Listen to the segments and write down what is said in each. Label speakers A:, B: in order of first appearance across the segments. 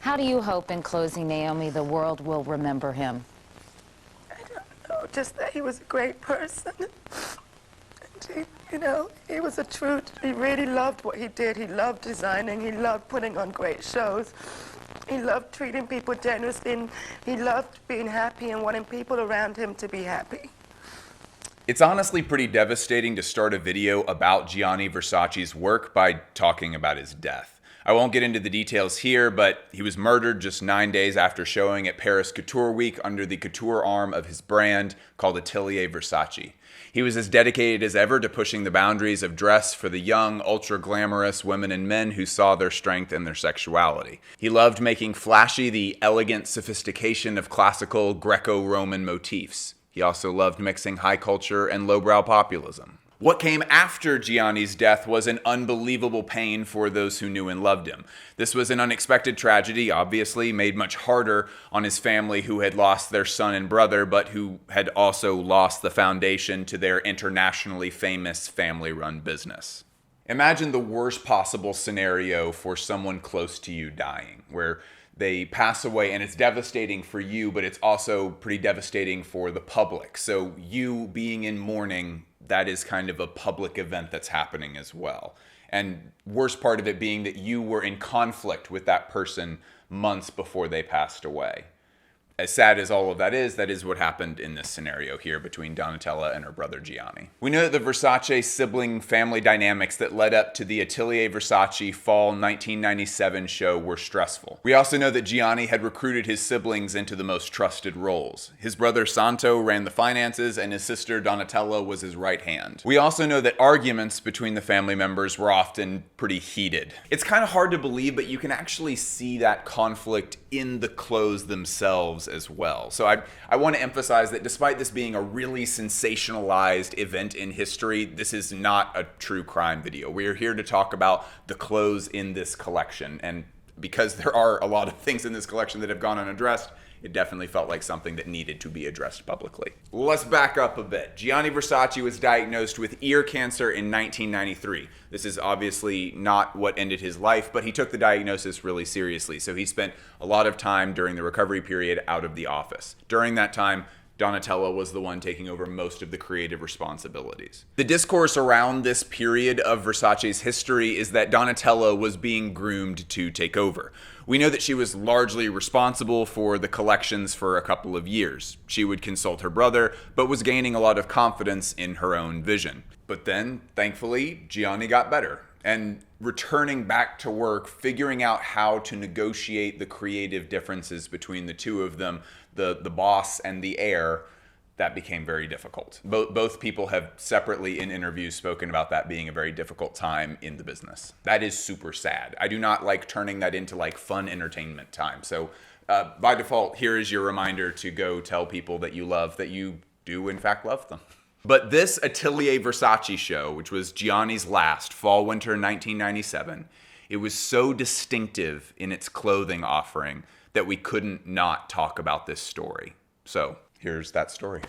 A: How do you hope, in closing, Naomi, the world will remember him?
B: I don't know, just that he was a great person. And he was a he really loved what he did. He loved designing, he loved putting on great shows. He loved treating people generously, and he loved being happy and wanting people around him to be happy.
C: It's honestly pretty devastating to start a video about Gianni Versace's work by talking about his death. I won't get into the details here, but he was murdered just 9 days after showing at Paris Couture Week under the couture arm of his brand called Atelier Versace. He was as dedicated as ever to pushing the boundaries of dress for the young, ultra-glamorous women and men who saw their strength in their sexuality. He loved making flashy the elegant sophistication of classical Greco-Roman motifs. He also loved mixing high culture and lowbrow populism. What came after Gianni's death was an unbelievable pain for those who knew and loved him. This was an unexpected tragedy, obviously, made much harder on his family who had lost their son and brother, but who had also lost the foundation to their internationally famous family-run business. Imagine the worst possible scenario for someone close to you dying, where they pass away and it's devastating for you, but it's also pretty devastating for the public. So you being in mourning, that is kind of a public event that's happening as well. And worst part of it being that you were in conflict with that person months before they passed away. As sad as all of that is what happened in this scenario here between Donatella and her brother Gianni. We know that the Versace sibling family dynamics that led up to the Atelier Versace fall 1997 show were stressful. We also know that Gianni had recruited his siblings into the most trusted roles. His brother Santo ran the finances and his sister Donatella was his right hand. We also know that arguments between the family members were often pretty heated. It's kind of hard to believe, but you can actually see that conflict in the clothes themselves as well. So I want to emphasize that despite this being a really sensationalized event in history, this is not a true crime video. We are here to talk about the clothes in this collection. And because there are a lot of things in this collection that have gone unaddressed, it definitely felt like something that needed to be addressed publicly. Let's back up a bit. Gianni Versace was diagnosed with ear cancer in 1993. This is obviously not what ended his life, but he took the diagnosis really seriously. So he spent a lot of time during the recovery period out of the office. During that time, Donatella was the one taking over most of the creative responsibilities. The discourse around this period of Versace's history is that Donatella was being groomed to take over. We know that she was largely responsible for the collections for a couple of years. She would consult her brother, but was gaining a lot of confidence in her own vision. But then, thankfully, Gianni got better. And returning back to work, figuring out how to negotiate the creative differences between the two of them, the boss and the heir, that became very difficult. Both people have separately in interviews spoken about that being a very difficult time in the business. That is super sad. I do not like turning that into like fun entertainment time. So by default, here is your reminder to go tell people that you love that you do in fact love them. But this Atelier Versace show, which was Gianni's last, fall-winter 1997, it was so distinctive in its clothing offering that we couldn't not talk about this story. So here's that story.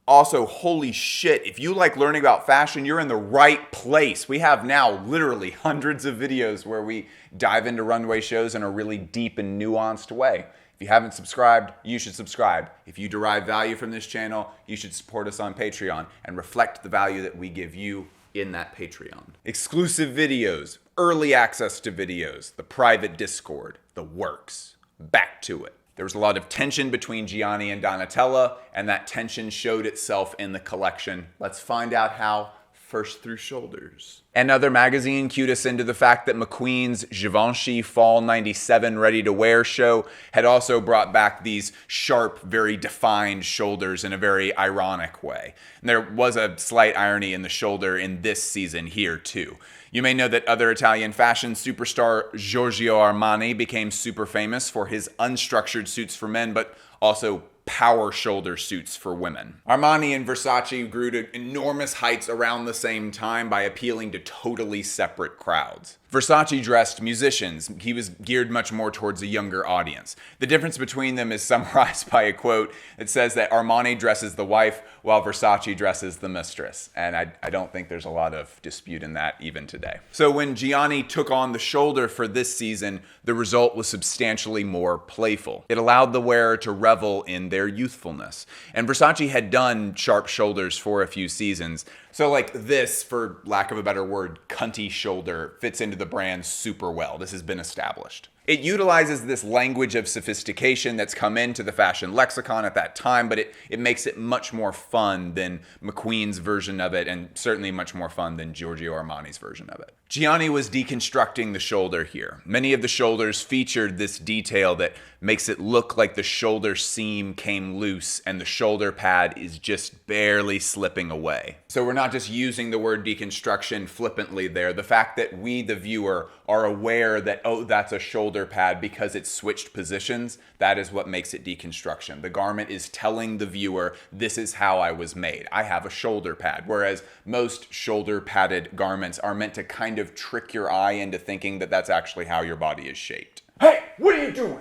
C: Also, holy shit, if you like learning about fashion, you're in the right place. We have now literally hundreds of videos where we dive into runway shows in a really deep and nuanced way. If you haven't subscribed, you should subscribe. If you derive value from this channel, you should support us on Patreon and reflect the value that we give you in that Patreon. Exclusive videos, early access to videos, the private Discord, the works. Back to it. There was a lot of tension between Gianni and Donatella, and that tension showed itself in the collection. Let's find out how. First through shoulders. Another magazine cued us into the fact that McQueen's Givenchy Fall 97 Ready to Wear show had also brought back these sharp, very defined shoulders in a very ironic way. And there was a slight irony in the shoulder in this season here too. You may know that other Italian fashion superstar Giorgio Armani became super famous for his unstructured suits for men, but also power shoulder suits for women. Armani and Versace grew to enormous heights around the same time by appealing to totally separate crowds. Versace dressed musicians. He was geared much more towards a younger audience. The difference between them is summarized by a quote that says that Armani dresses the wife while Versace dresses the mistress. And I don't think there's a lot of dispute in that even today. So when Gianni took on the shoulder for this season, the result was substantially more playful. It allowed the wearer to revel in their youthfulness. And Versace had done sharp shoulders for a few seasons. So like this, for lack of a better word, cunty shoulder fits into the brand super well. This has been established. It utilizes this language of sophistication that's come into the fashion lexicon at that time, but it makes it much more fun than McQueen's version of it, and certainly much more fun than Giorgio Armani's version of it. Gianni was deconstructing the shoulder here. Many of the shoulders featured this detail that makes it look like the shoulder seam came loose and the shoulder pad is just barely slipping away. So we're not just using the word deconstruction flippantly there. The fact that we, the viewer, are aware that, oh, that's a shoulder pad because it's switched positions, that is what makes it deconstruction. The garment is telling the viewer, this is how I was made. I have a shoulder pad. Whereas most shoulder padded garments are meant to kind of trick your eye into thinking that that's actually how your body is shaped. Hey, what are you doing?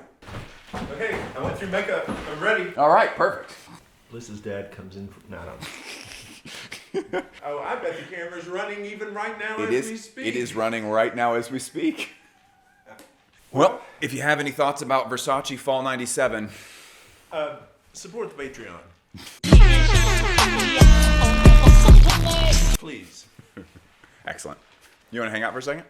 D: Okay, I went through makeup. I'm ready.
C: All right, perfect.
D: Liz's dad comes in. No. Oh, I bet the camera's running even right now as we speak.
C: It is running right now as we speak. Well, if you have any thoughts about Versace Fall 97,
D: support the Patreon. Please.
C: Excellent. You want to hang out for a second?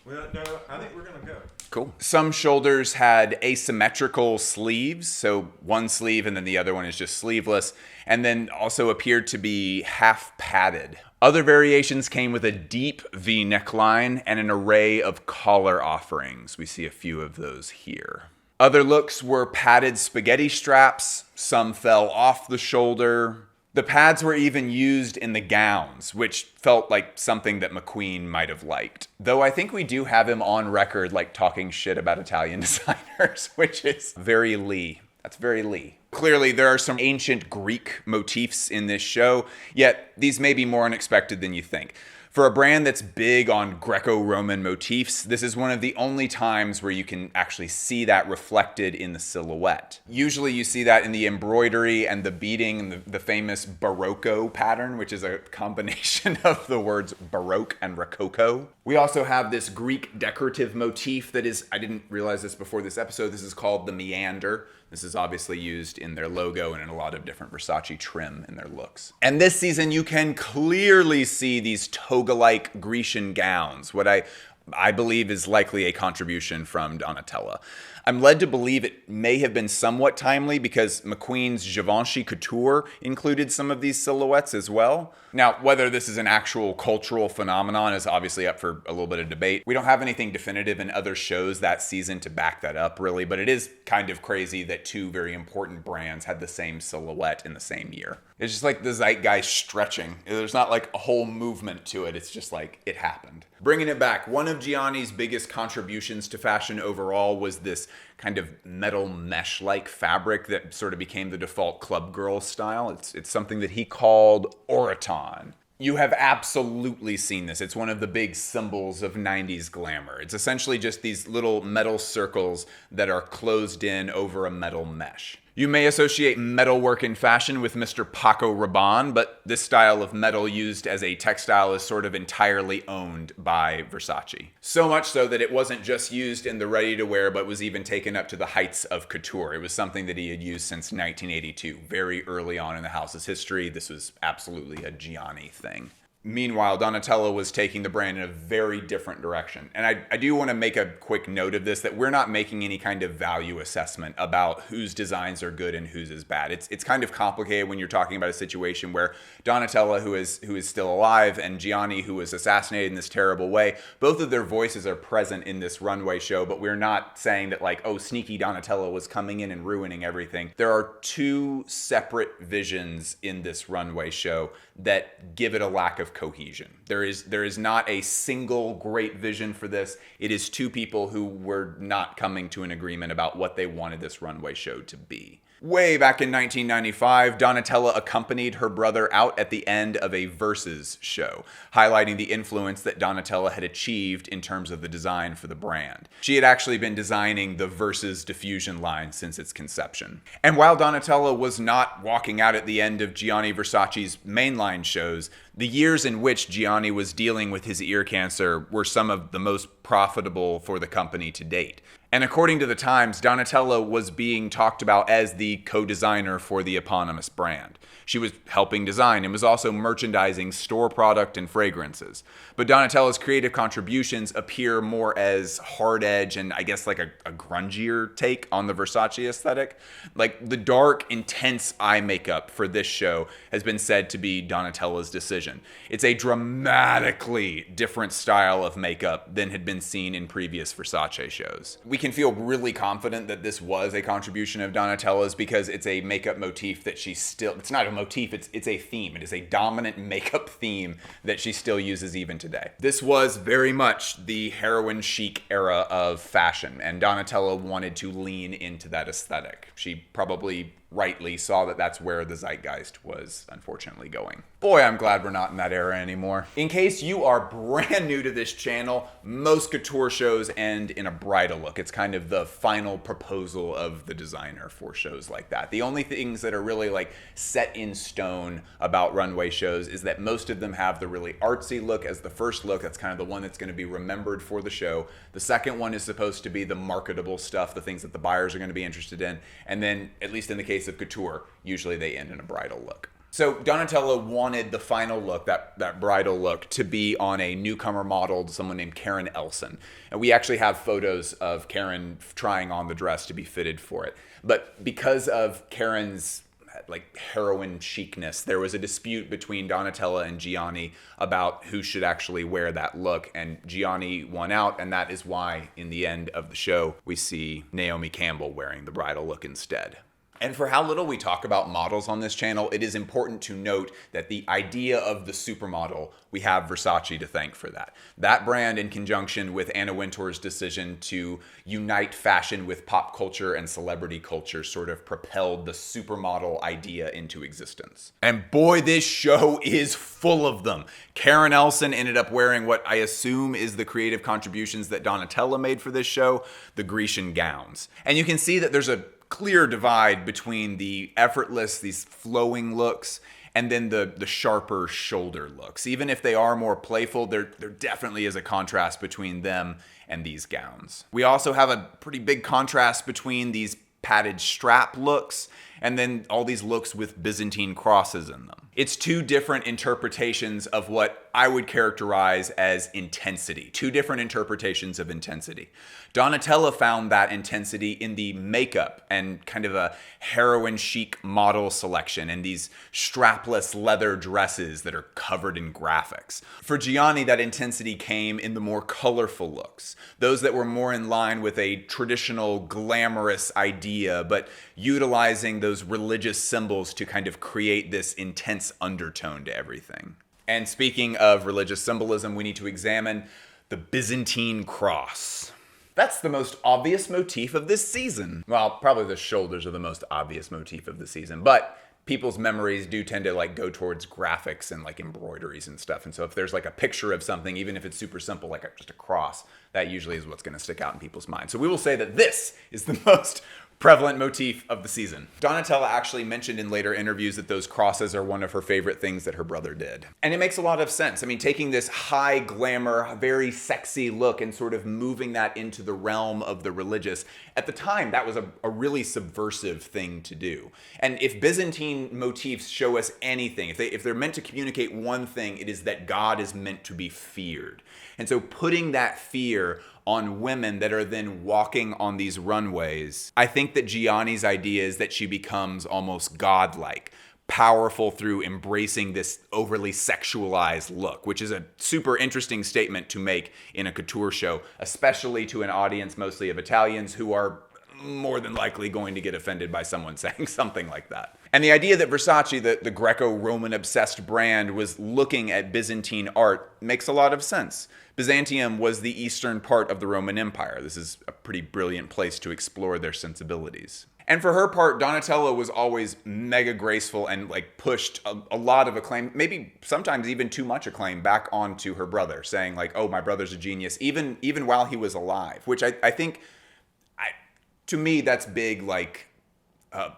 D: Well, no, I think we're going to go.
C: Cool. Some shoulders had asymmetrical sleeves, so one sleeve and then the other one is just sleeveless, and then also appeared to be half padded. Other variations came with a deep V neckline and an array of collar offerings. We see a few of those here. Other looks were padded spaghetti straps. Some fell off the shoulder. The pads were even used in the gowns, which felt like something that McQueen might have liked. Though I think we do have him on record like talking shit about Italian designers, which is very Lee. That's very Lee. Clearly, there are some ancient Greek motifs in this show, yet these may be more unexpected than you think. For a brand that's big on Greco-Roman motifs, this is one of the only times where you can actually see that reflected in the silhouette. Usually you see that in the embroidery and the beading and the famous Barocco pattern, which is a combination of the words Baroque and Rococo. We also have this Greek decorative motif that is, I didn't realize this before this episode, this is called the meander. This is obviously used in their logo and in a lot of different Versace trim in their looks. And this season, you can clearly see these toga-like Grecian gowns, what I believe is likely a contribution from Donatella. I'm led to believe it may have been somewhat timely because McQueen's Givenchy Couture included some of these silhouettes as well. Now, whether this is an actual cultural phenomenon is obviously up for a little bit of debate. We don't have anything definitive in other shows that season to back that up, really, but it is kind of crazy that two very important brands had the same silhouette in the same year. It's just like the zeitgeist stretching. There's not like a whole movement to it. It's just like it happened. Bringing it back, one of Gianni's biggest contributions to fashion overall was this kind of metal mesh-like fabric that sort of became the default club girl style. It's something that he called Oraton. You have absolutely seen this. It's one of the big symbols of 90s glamour. It's essentially just these little metal circles that are closed in over a metal mesh. You may associate metalwork in fashion with Mr. Paco Rabanne, but this style of metal used as a textile is sort of entirely owned by Versace. So much so that it wasn't just used in the ready-to-wear, but was even taken up to the heights of couture. It was something that he had used since 1982. Very early on in the house's history, this was absolutely a Gianni thing. Meanwhile, Donatella was taking the brand in a very different direction. And I do want to make a quick note of this, that we're not making any kind of value assessment about whose designs are good and whose is bad. It's kind of complicated when you're talking about a situation where Donatella, who is still alive, and Gianni, who was assassinated in this terrible way, both of their voices are present in this runway show, but we're not saying that like, oh, sneaky Donatella was coming in and ruining everything. There are two separate visions in this runway show that give it a lack of cohesion. There is not a single great vision for this. It is two people who were not coming to an agreement about what they wanted this runway show to be. Way back in 1995, Donatella accompanied her brother out at the end of a Versace show, highlighting the influence that Donatella had achieved in terms of the design for the brand. She had actually been designing the Versace diffusion line since its conception. And while Donatella was not walking out at the end of Gianni Versace's mainline shows, the years in which Gianni was dealing with his ear cancer were some of the most profitable for the company to date. And according to the Times, Donatella was being talked about as the co-designer for the eponymous brand. She was helping design and was also merchandising store product and fragrances. But Donatella's creative contributions appear more as hard edge and I guess like a grungier take on the Versace aesthetic. Like the dark, intense eye makeup for this show has been said to be Donatella's decision. It's a dramatically different style of makeup than had been seen in previous Versace shows. We can feel really confident that this was a contribution of Donatella's because it's a makeup motif that it's not a motif, it's a theme. It is a dominant makeup theme that she still uses even today. This was very much the heroin chic era of fashion, and Donatella wanted to lean into that aesthetic. She probably rightly saw that that's where the zeitgeist was unfortunately going. Boy, I'm glad we're not in that era anymore. In case you are brand new to this channel, most couture shows end in a bridal look. It's kind of the final proposal of the designer for shows like that. The only things that are really like set in stone about runway shows is that most of them have the really artsy look as the first look. That's kind of the one that's going to be remembered for the show. The second one is supposed to be the marketable stuff, the things that the buyers are going to be interested in. And then, at least in the case of couture, usually they end in a bridal look. So Donatella wanted the final look, that bridal look, to be on a newcomer model, someone named Karen Elson. And we actually have photos of Karen trying on the dress to be fitted for it. But because of Karen's like heroin chicness, there was a dispute between Donatella and Gianni about who should actually wear that look, and Gianni won out, and that is why in the end of the show we see Naomi Campbell wearing the bridal look instead. And for how little we talk about models on this channel, it is important to note that the idea of the supermodel, we have Versace to thank for that. That brand, in conjunction with Anna Wintour's decision to unite fashion with pop culture and celebrity culture, sort of propelled the supermodel idea into existence. And boy, this show is full of them. Karen Elson ended up wearing what I assume is the creative contributions that Donatella made for this show, the Grecian gowns. And you can see that there's a clear divide between the effortless, these flowing looks, and then the sharper shoulder looks. Even if they are more playful, there definitely is a contrast between them and these gowns. We also have a pretty big contrast between these padded strap looks and then all these looks with Byzantine crosses in them. It's two different interpretations of what I would characterize as intensity. Two different interpretations of intensity. Donatella found that intensity in the makeup and kind of a heroin chic model selection and these strapless leather dresses that are covered in graphics. For Gianni, that intensity came in the more colorful looks, those that were more in line with a traditional glamorous idea, but utilizing those religious symbols to kind of create this intense undertone to everything. And speaking of religious symbolism, we need to examine the Byzantine cross. That's the most obvious motif of this season. Well, probably the shoulders are the most obvious motif of the season, but people's memories do tend to like go towards graphics and like embroideries and stuff. And so if there's like a picture of something, even if it's super simple, like just a cross, that usually is what's going to stick out in people's minds. So we will say that this is the most prevalent motif of the season. Donatella actually mentioned in later interviews that those crosses are one of her favorite things that her brother did. And it makes a lot of sense. I mean, taking this high glamour, very sexy look and sort of moving that into the realm of the religious, at the time, that was a really subversive thing to do. And if Byzantine motifs show us anything, if they're meant to communicate one thing, it is that God is meant to be feared. And so putting that fear on women that are then walking on these runways, I think that Gianni's idea is that she becomes almost godlike, powerful through embracing this overly sexualized look, which is a super interesting statement to make in a couture show, especially to an audience mostly of Italians who are more than likely going to get offended by someone saying something like that. And the idea that Versace, the Greco-Roman obsessed brand, was looking at Byzantine art makes a lot of sense. Byzantium was the eastern part of the Roman Empire. This is a pretty brilliant place to explore their sensibilities. And for her part, Donatella was always mega graceful and like pushed a lot of acclaim, maybe sometimes even too much acclaim, back onto her brother, saying like, oh, my brother's a genius, even while he was alive, which I think, to me, that's big, like,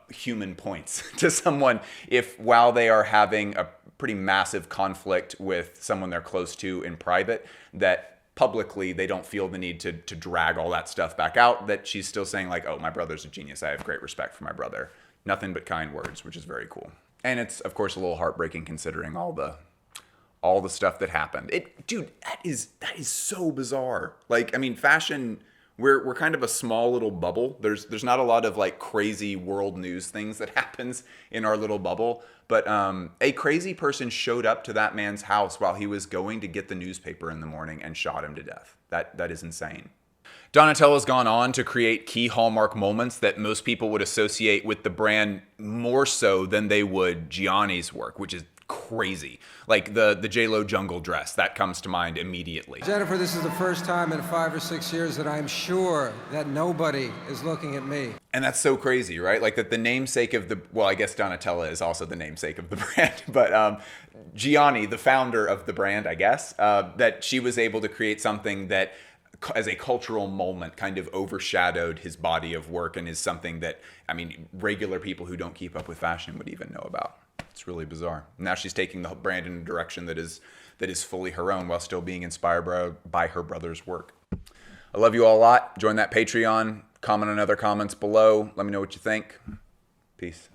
C: human points to someone if while they are having a pretty massive conflict with someone they're close to in private, that publicly they don't feel the need to drag all that stuff back out, that she's still saying like, oh, my brother's a genius. I have great respect for my brother. Nothing but kind words, which is very cool. And it's, of course, a little heartbreaking considering all the stuff that happened. Dude, that is so bizarre. Like, I mean, fashion... We're kind of a small little bubble. There's not a lot of like crazy world news things that happens in our little bubble. But a crazy person showed up to that man's house while he was going to get the newspaper in the morning and shot him to death. That is insane. Donatella's gone on to create key hallmark moments that most people would associate with the brand more so than they would Gianni's work, which is crazy. Like the J-Lo jungle dress, that comes to mind immediately.
E: Jennifer, this is the first time in 5 or 6 years that I'm sure that nobody is looking at me.
C: And that's so crazy, right? Like that the namesake of the, well, I guess Donatella is also the namesake of the brand, but Gianni, the founder of the brand, I guess, that she was able to create something that as a cultural moment kind of overshadowed his body of work and is something that, I mean, regular people who don't keep up with fashion would even know about. It's really bizarre. Now she's taking the brand in a direction that is fully her own while still being inspired by her brother's work. I love you all a lot. Join that Patreon. Comment on other comments below. Let me know what you think. Peace.